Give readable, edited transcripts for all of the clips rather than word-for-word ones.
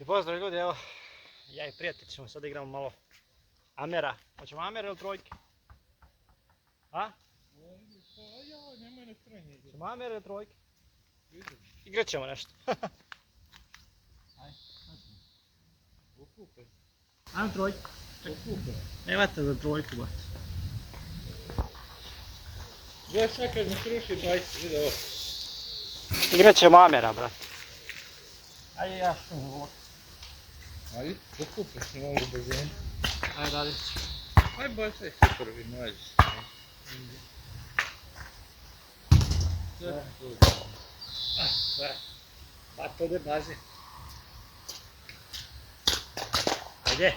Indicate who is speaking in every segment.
Speaker 1: I pozdrav ljudi, evo, ja i prijatelj ćemo sad igramo malo Amera. Hoćemo Amera ili trojke? A?
Speaker 2: Pa ja, nemoj na stranje igrati.
Speaker 1: Hoćemo Amera ili trojke?
Speaker 2: Vidim.
Speaker 1: Igrat ćemo nešto. Ajde,
Speaker 2: Okupaj.
Speaker 1: ajmo trojku.
Speaker 2: Okupaj.
Speaker 1: Nemate za trojku, bat.
Speaker 2: Ja sad kad mi sruši bajs, vidi ovo.
Speaker 1: Igrat ćemo Amera, brat. Ajde, ja što ne volim.
Speaker 2: Ajde, okupaj se malo brzine.
Speaker 1: Ajde, radit ću.
Speaker 2: Aj bacaj se prvi, nađi se.
Speaker 1: Sve. Bat ode bazi. Ajde.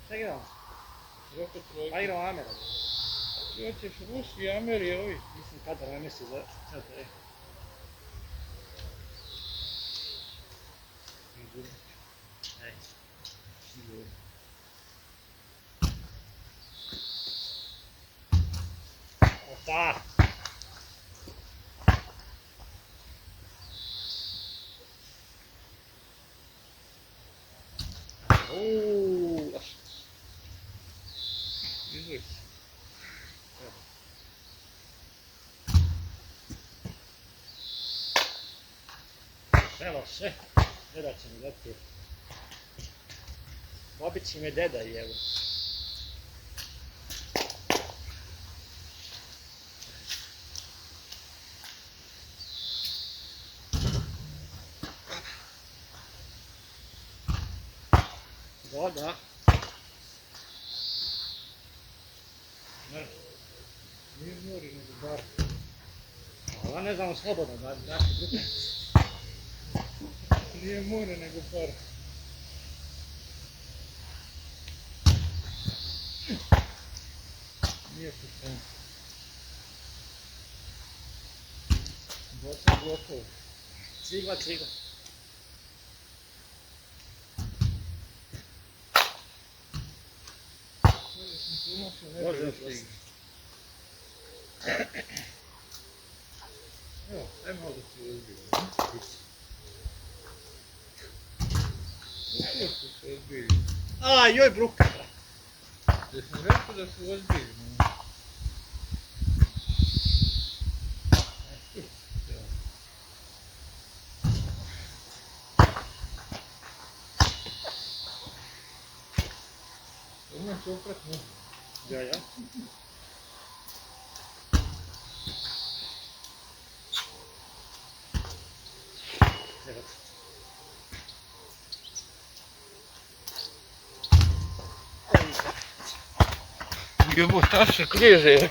Speaker 1: Šta igramo?
Speaker 2: Roko trojka.
Speaker 1: Pa igramo Amera.
Speaker 2: Ti hoćeš Rusi, Ameri, ovi.
Speaker 1: Mislim kadar ne misli za sve. Ej. Opa! Uuuu!
Speaker 2: Izvoj se.
Speaker 1: Evo sve, deda će mi dati. Dobit će me deda i evo. Da.
Speaker 2: Ne. Nije mori nego bar.
Speaker 1: Ova ne znamo slobodno, daš ti grupe.
Speaker 2: Nije more nego bar. Nije pušten. Bacaj blokove.
Speaker 1: Cigla. Može
Speaker 2: stigne. Evo, aj malo da se ozbije. Upravo se ozbije.
Speaker 1: A, joj bruka, brat.
Speaker 2: Da sam rekao da se ozbije. Ima se oprat ne.
Speaker 1: Ja. Evo.
Speaker 2: Jebo, ta se križe.
Speaker 1: Da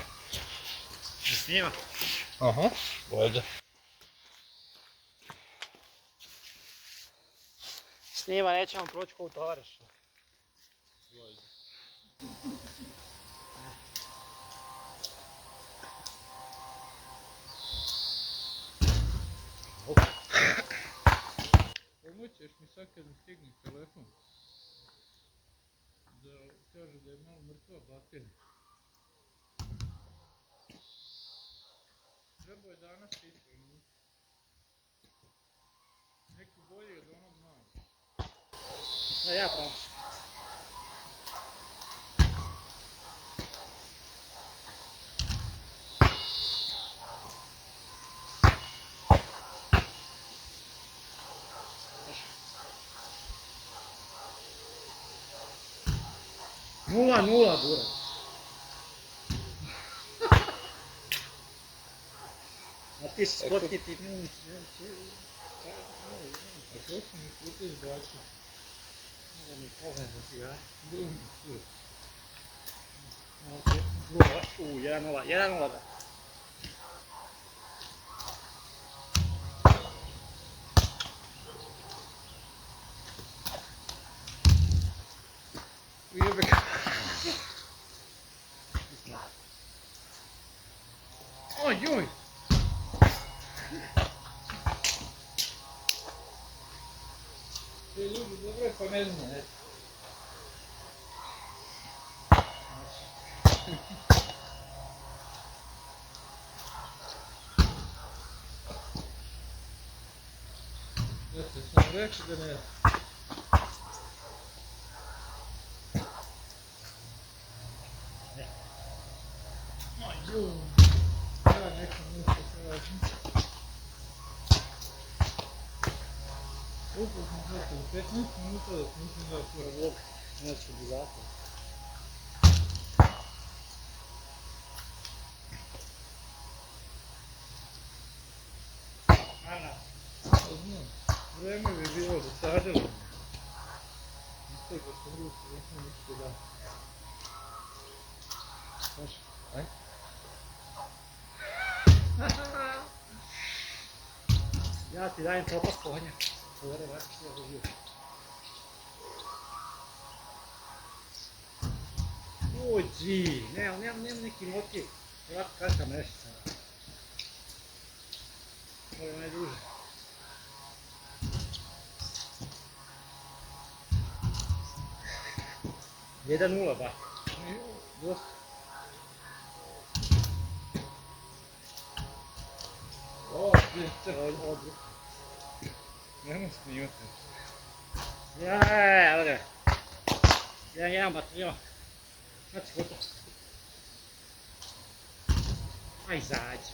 Speaker 1: snima.
Speaker 2: Aha, vajda.
Speaker 1: Snima, nećemo proći ko u tovariš.
Speaker 2: Pomoćeš mi sad kad mi stigne telefon. Da kaže da je malo mrtva baterija. Treba je danas ispraviti. Neki bolji od onog malo.
Speaker 1: Da, ja pravo. Nula, burat. A ti si spotki ti...
Speaker 2: A to sam mi puta izbačio.
Speaker 1: Mogu mi pogled za cigare.
Speaker 2: Drugi put.
Speaker 1: 1-0, da.
Speaker 2: Ujebe. Oj. Te ljudi dobro pa ne znam. rekao da ne. Ja nekom nešto tražim. Upravo sam čekao 15 minuta da mislim da je prvo.
Speaker 1: Neće bi zato. Ana.
Speaker 2: Znam, vreme bi bilo dosadilo. Nisam ga sam ruku, nisam ništa da.
Speaker 1: Može.
Speaker 2: Aj.
Speaker 1: Ja ti dajem propast konja. Povere vrati što je živio. Uđi, nemam neki motiv. Ovako kakva mešica. Ovo je najduže. Jedan nula, ba.
Speaker 2: Dosta. O,
Speaker 1: Odru.
Speaker 2: nema snimati.
Speaker 1: Evo ga. Jedan bataljon. Znači gotovo. Aj, izađi.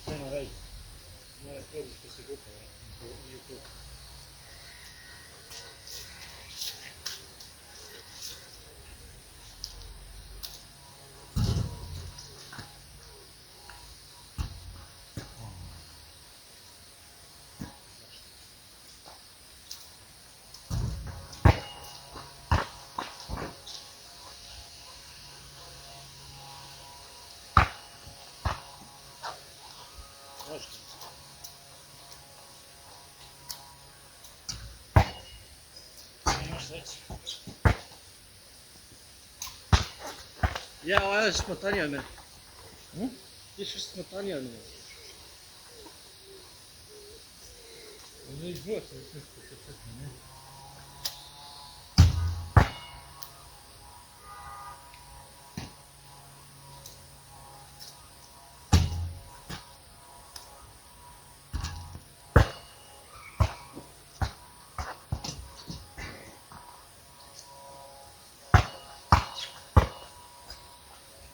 Speaker 1: Sve na redu. Mora prođi što se gupa u YouTube. Možete. Imaš sreće. Ja, ovo je smotanija od mene. Ti što si smotanija od mene.
Speaker 2: Ne izbog se sve što se čeka, ne?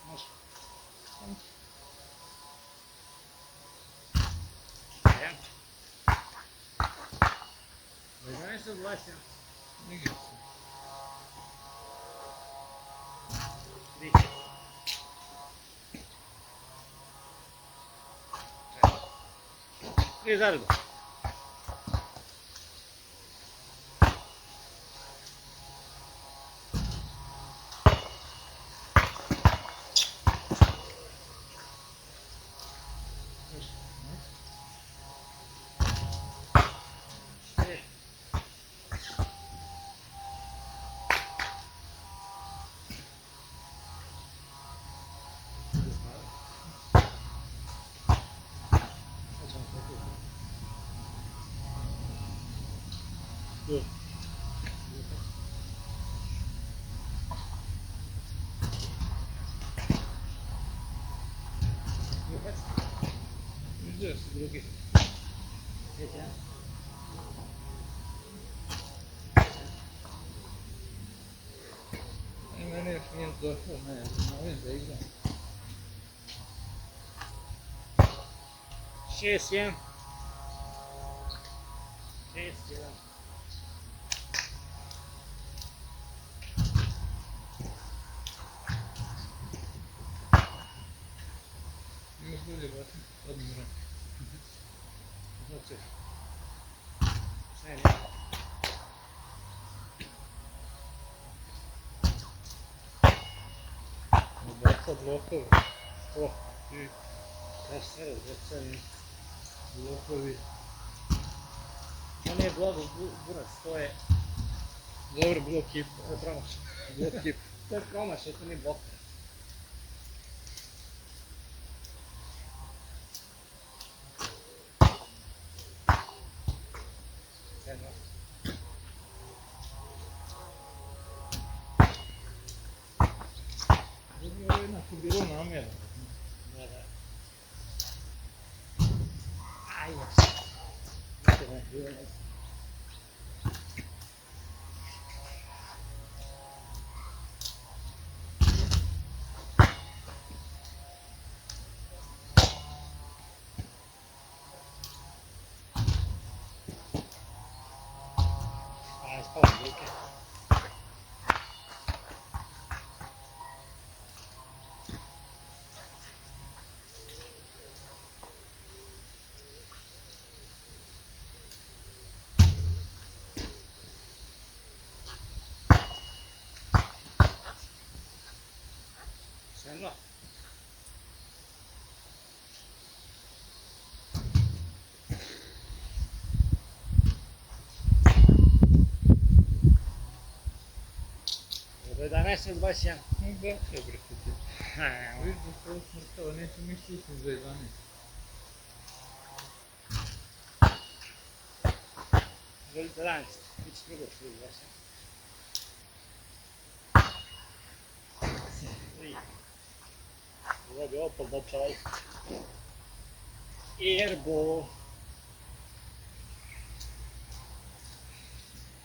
Speaker 1: Može. Jedan. 11 od 21.
Speaker 2: Nigdje se.
Speaker 1: 3. 3 zaradu. Good.
Speaker 2: Gdje su drugi? Meni još nije došlo, ne, ovim da igram.
Speaker 1: 6-1. 6-1.
Speaker 2: Imaš bolje batim, odmiram.
Speaker 1: Znači. Ne.
Speaker 2: Baca blokove.
Speaker 1: O,
Speaker 2: I
Speaker 1: ja sve razvrcam.
Speaker 2: blokovi.
Speaker 1: To nije blok, burac, to je
Speaker 2: Dobro, blok kip.
Speaker 1: promašaj.
Speaker 2: Blok kip.
Speaker 1: To je promašaj, to nije blok. Jedno.
Speaker 2: Ovo je jednako bilo namjerno.
Speaker 1: Da. Ajde. Aj, spala z ruke. Sedla. Do 11:21.
Speaker 2: No da se brate ti.
Speaker 1: Ajmo.
Speaker 2: Vidiš da se ovo smrtava, neće mi stisnuti za 11.
Speaker 1: Do 11. Biće drugo što je 23. Ovo bi opal da čaj. Erbo.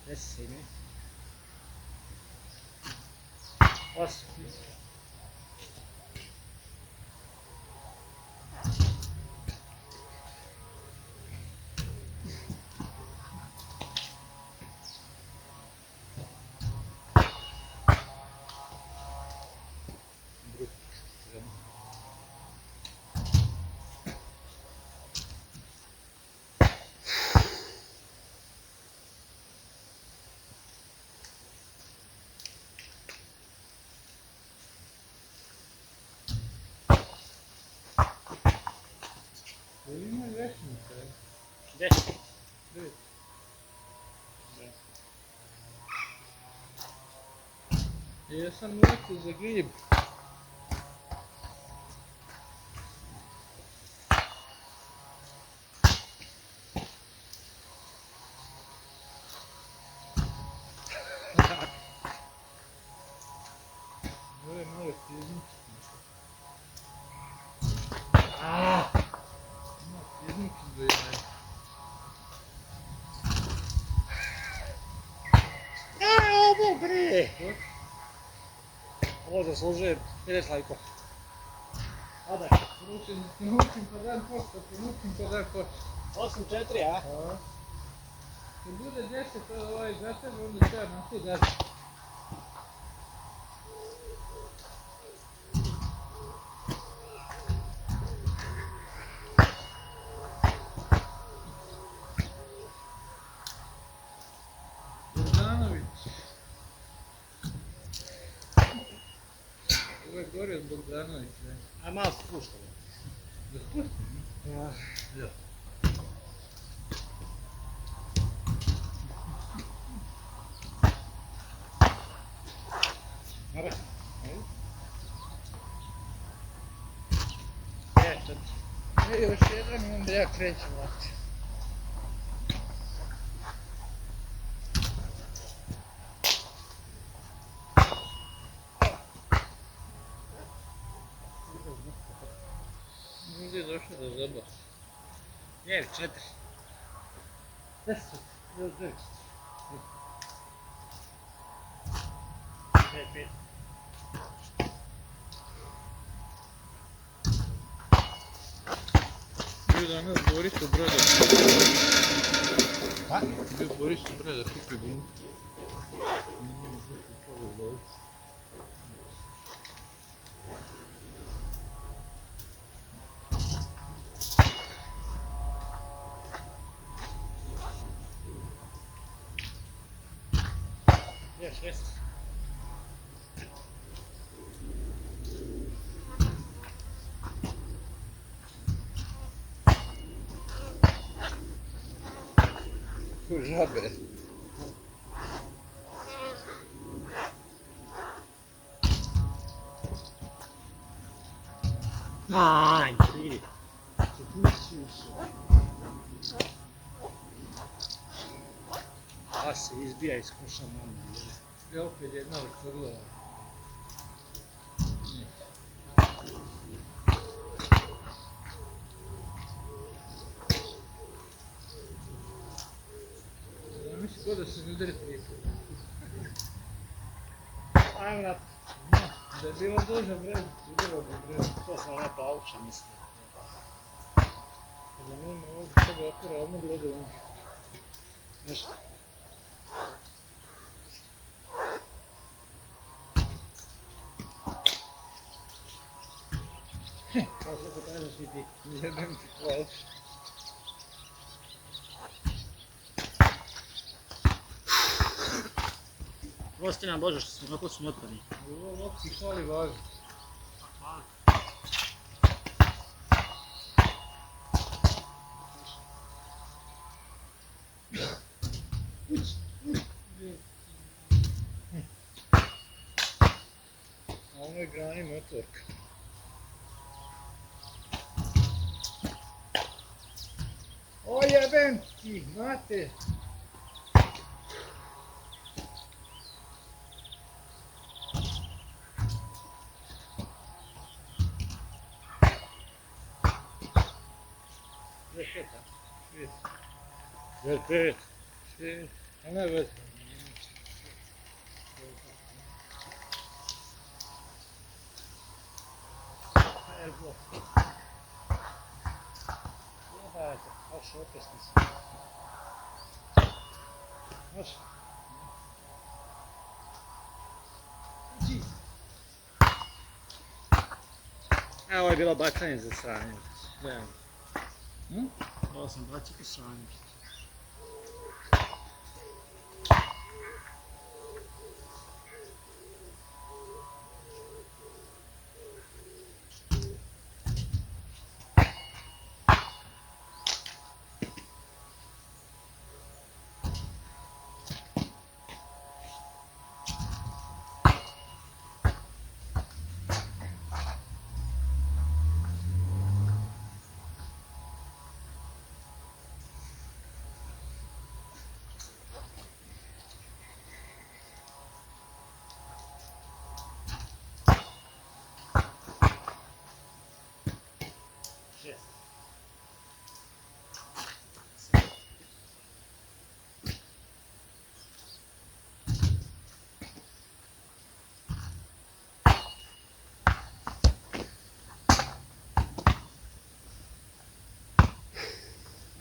Speaker 1: 10. 8.
Speaker 2: Jel ima vešnica?
Speaker 1: 10.
Speaker 2: 9. Ja sam uletio za grib. Ovo je malo fiznički. Ima fiznički za 11.
Speaker 1: Ovo bre! Ovo zaslužuje 50 lajkova. Odaj.
Speaker 2: Ponučim pa dan posta, ponučim pa dan posta.
Speaker 1: 8-4, a?
Speaker 2: A? Kad bude 10 ovaj za tebe, onda ću ja na to dati. Bogdanović. Ovo je gore od Bogdanovića.
Speaker 1: A malo spuštamo.
Speaker 2: Da spustim?
Speaker 1: Ja.
Speaker 2: Ja.
Speaker 1: Dobro.
Speaker 2: Ajde. Još jedan i onda ja krećem ovdje. Ovdje je došao da zabaš.
Speaker 1: 9-4. 10. 9. 5-5.
Speaker 2: Bio danas Boris u Broda.
Speaker 1: Pa?
Speaker 2: Bio Boris u Broda, kupi gum.
Speaker 1: Yes.
Speaker 2: Ko žabe.
Speaker 1: Aj, ti. A se izbija iz kuša mama.
Speaker 2: Ja opet jedna vrtvrla. ko da se ne udari prije.
Speaker 1: Ajmo na
Speaker 2: Da je bilo duže vreme, udaro bi vreme.
Speaker 1: to smo na pauča mislim.
Speaker 2: Da nema ovdje sada otvora odmah gleda on.
Speaker 1: Nešto. Kao što ko kažeš i ti.
Speaker 2: Jebem ti hvala.
Speaker 1: Prosti nam Bože što smo onako su otpadni.
Speaker 2: U ovom opciji hvali važno. A ono je grani motorka. O jebem ti, mate!
Speaker 1: Rešeta.
Speaker 2: Šest.
Speaker 1: Jer pet.
Speaker 2: Šest. A ne veze.
Speaker 1: Evo. Jebajte, baš opasni su. Baš. Evo je bilo bacanje za sranje. Evo. Ovo sam bacio po sranje.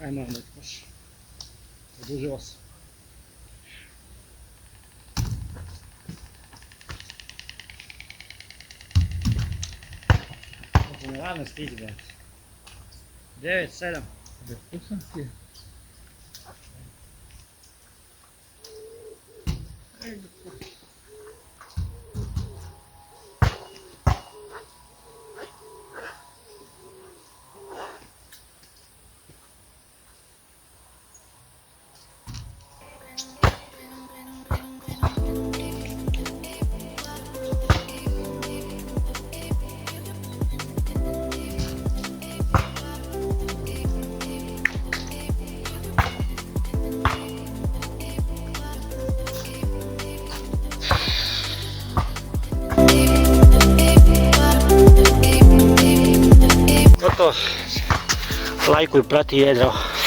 Speaker 1: Ajmo onda još. Odužilo se. Možemo rano stići, brate. 9, 7.
Speaker 2: Da, tu sam ti.
Speaker 1: Gotovo. Lajkuj, prati jedro.